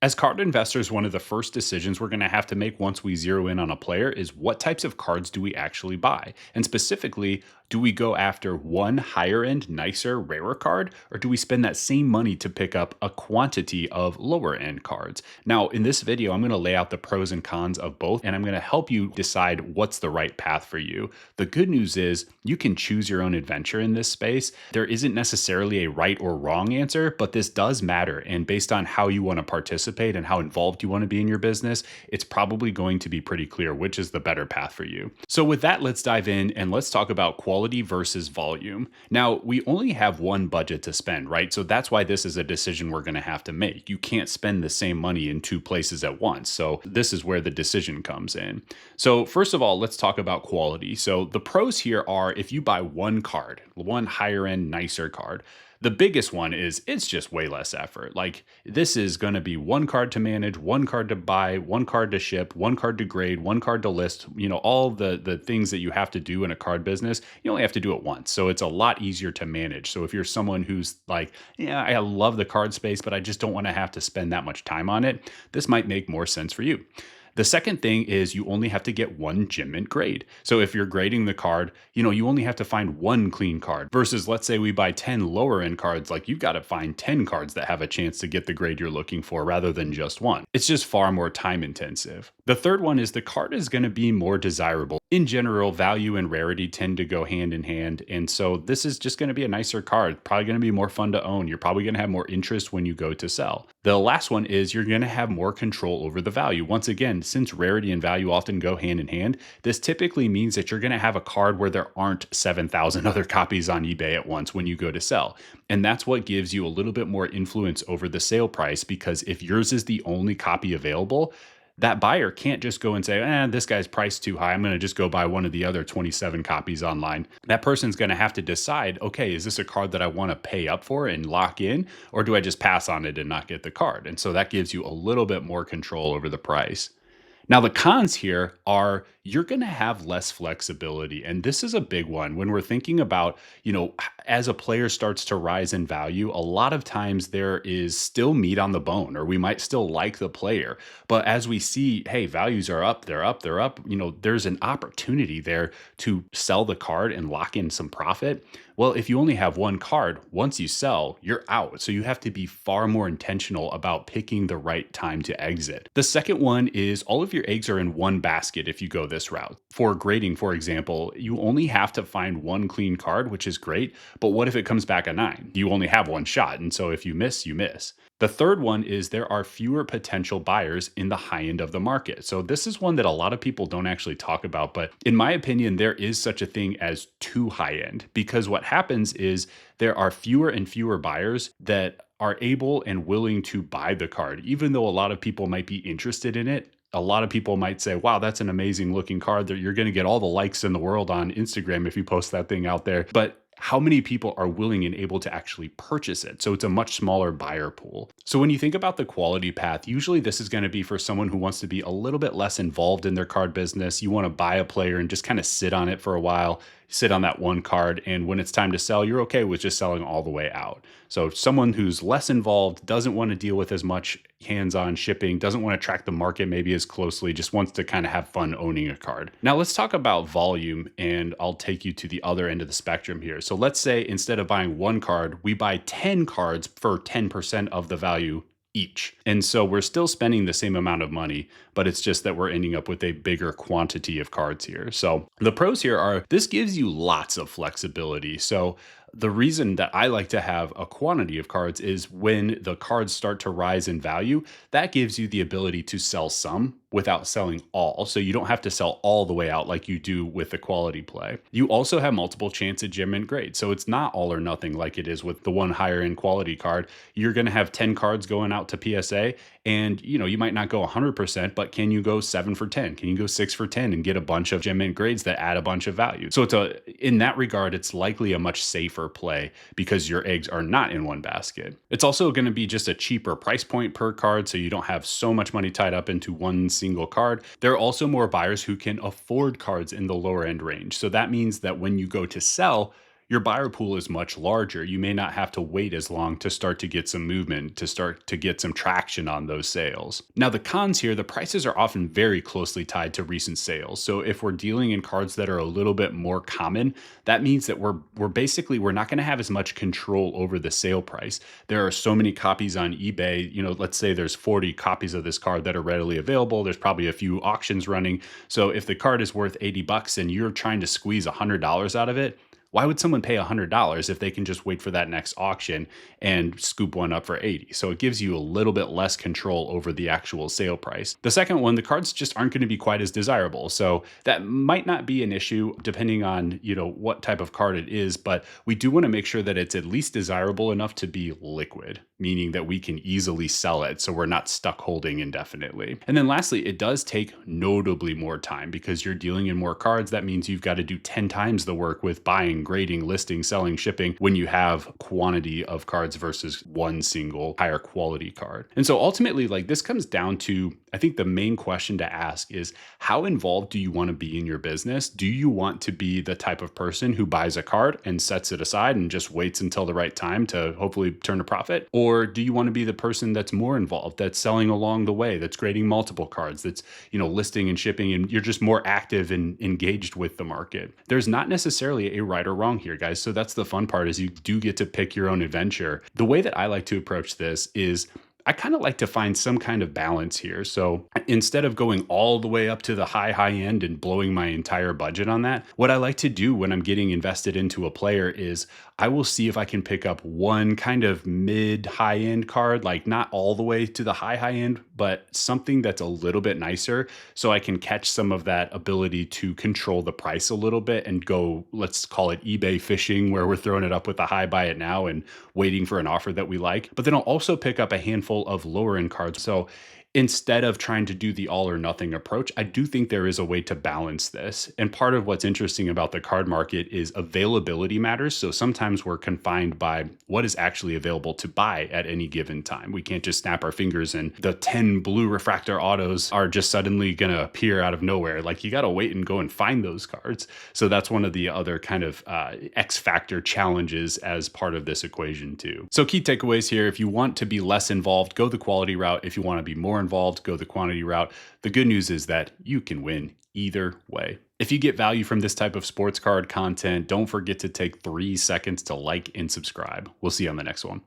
As card investors, one of the first decisions we're going to have to make once we zero in on a player is what types of cards do we actually buy? And specifically, do we go after one higher end, nicer, rarer card, or do we spend that same money to pick up a quantity of lower end cards? Now, in this video, I'm going to lay out the pros and cons of both, and I'm going to help you decide what's the right path for you. The good news is you can choose your own adventure in this space. There isn't necessarily a right or wrong answer, but this does matter. And based on how you want to participate and how involved you want to be in your business, it's probably going to be pretty clear which is the better path for you. So with that, let's dive in and let's talk about quality versus volume. Now, we only have one budget to spend, right? So that's why this is a decision we're going to have to make. You can't spend the same money in two places at once. So this is where the decision comes in. So first of all, let's talk about quality. So the pros here are if you buy one card, one higher end, nicer card, the biggest one is it's just way less effort. Like this is going to be one card to manage, one card to buy, one card to ship, one card to grade, one card to list, all the things that you have to do in a card business, you only have to do it once. So it's a lot easier to manage. So if you're someone who's like, yeah, I love the card space, but I just don't want to have to spend that much time on it, this might make more sense for you. The second thing is you only have to get one gem mint grade. So if you're grading the card, you only have to find one clean card versus let's say we buy 10 lower end cards, like you've got to find 10 cards that have a chance to get the grade you're looking for rather than just one. It's just far more time intensive. The third one is the card is going to be more desirable. In general, value and rarity tend to go hand in hand. And so this is just going to be a nicer card, probably going to be more fun to own. You're probably going to have more interest when you go to sell. The last one is you're going to have more control over the value. Once again, since rarity and value often go hand in hand, this typically means that you're going to have a card where there aren't 7,000 other copies on eBay at once when you go to sell. And that's what gives you a little bit more influence over the sale price, because if yours is the only copy available, that buyer can't just go and say, this guy's priced too high, I'm going to just go buy one of the other 27 copies online. That person's going to have to decide, okay, is this a card that I want to pay up for and lock in, or do I just pass on it and not get the card? And so that gives you a little bit more control over the price. Now, the cons here are you're going to have less flexibility. And this is a big one. When we're thinking about, as a player starts to rise in value, a lot of times there is still meat on the bone, or we might still like the player. But as we see, hey, values are up, they're up, they're up, there's an opportunity there to sell the card and lock in some profit. Well, if you only have one card, once you sell, you're out. So you have to be far more intentional about picking the right time to exit. The second one is all of your eggs are in one basket if you go this route. For grading, for example, you only have to find one clean card, which is great. But what if it comes back a 9? You only have one shot. And so if you miss, you miss. The third one is there are fewer potential buyers in the high end of the market. So this is one that a lot of people don't actually talk about, but in my opinion, there is such a thing as too high end, because what happens is there are fewer and fewer buyers that are able and willing to buy the card. Even though a lot of people might be interested in it, a lot of people might say, wow, that's an amazing looking card that you're going to get all the likes in the world on Instagram if you post that thing out there. But how many people are willing and able to actually purchase it? So it's a much smaller buyer pool. So when you think about the quality path, usually this is going to be for someone who wants to be a little bit less involved in their card business. You want to buy a player and just kind of sit on it for a while, sit on that one card. And when it's time to sell, you're okay with just selling all the way out. So someone who's less involved, doesn't want to deal with as much hands-on shipping, doesn't want to track the market maybe as closely, just wants to kind of have fun owning a card. Now let's talk about volume, and I'll take you to the other end of the spectrum here. So let's say instead of buying one card, we buy 10 cards for 10% of the value each. And so we're still spending the same amount of money, but it's just that we're ending up with a bigger quantity of cards here. So the pros here are this gives you lots of flexibility. So the reason that I like to have a quantity of cards is when the cards start to rise in value, that gives you the ability to sell some without selling all. So you don't have to sell all the way out like you do with the quality play. You also have multiple chance at gem mint grade. So it's not all or nothing like it is with the one higher end quality card. You're going to have 10 cards going out to PSA, and you might not go 100%, but can you go 7 for 10? Can you go 6 for 10 and get a bunch of gem mint grades that add a bunch of value? So in that regard, it's likely a much safer play because your eggs are not in one basket. It's also going to be just a cheaper price point per card, so you don't have so much money tied up into one single card. There are also more buyers who can afford cards in the lower end range. So that means that when you go to sell, your buyer pool is much larger. You may not have to wait as long to start to get some movement, to start to get some traction on those sales. Now, the cons here, the prices are often very closely tied to recent sales. So if we're dealing in cards that are a little bit more common, that means that we're not going to have as much control over the sale price. There are so many copies on eBay. Let's say there's 40 copies of this card that are readily available. There's probably a few auctions running. So if the card is worth 80 bucks and you're trying to squeeze $100 out of it, why would someone pay $100 if they can just wait for that next auction and scoop one up for 80? So it gives you a little bit less control over the actual sale price. The second one, the cards just aren't going to be quite as desirable. So that might not be an issue depending on, what type of card it is, but we do want to make sure that it's at least desirable enough to be liquid, meaning that we can easily sell it so we're not stuck holding indefinitely. And then lastly, it does take notably more time because you're dealing in more cards. That means you've got to do 10 times the work with buying, grading, listing, selling, shipping when you have quantity of cards versus one single higher quality card. And so ultimately, like, this comes down to, I think the main question to ask is, how involved do you want to be in your business? Do you want to be the type of person who buys a card and sets it aside and just waits until the right time to hopefully turn a profit? Or do you want to be the person that's more involved, that's selling along the way, that's grading multiple cards, that's, listing and shipping, and you're just more active and engaged with the market? There's not necessarily a right or wrong here, guys. So that's the fun part, is you do get to pick your own adventure. The way that I like to approach this is, I kind of like to find some kind of balance here. So instead of going all the way up to the high end and blowing my entire budget on that, what I like to do when I'm getting invested into a player is I will see if I can pick up one kind of mid high end card, like not all the way to the high end, but something that's a little bit nicer, so I can catch some of that ability to control the price a little bit and go, let's call it eBay fishing, where we're throwing it up with a high buy it now and waiting for an offer that we like. But then I'll also pick up a handful of lower end cards. So instead of trying to do the all or nothing approach, I do think there is a way to balance this. And part of what's interesting about the card market is availability matters. So sometimes we're confined by what is actually available to buy at any given time. We can't just snap our fingers and the 10 blue refractor autos are just suddenly going to appear out of nowhere. Like, you got to wait and go and find those cards. So that's one of the other kind of X factor challenges as part of this equation too. So key takeaways here: if you want to be less involved, go the quality route. If you want to be more involved, go the quantity route. The good news is that you can win either way. If you get value from this type of sports card content, don't forget to take 3 seconds to like and subscribe. We'll see you on the next one.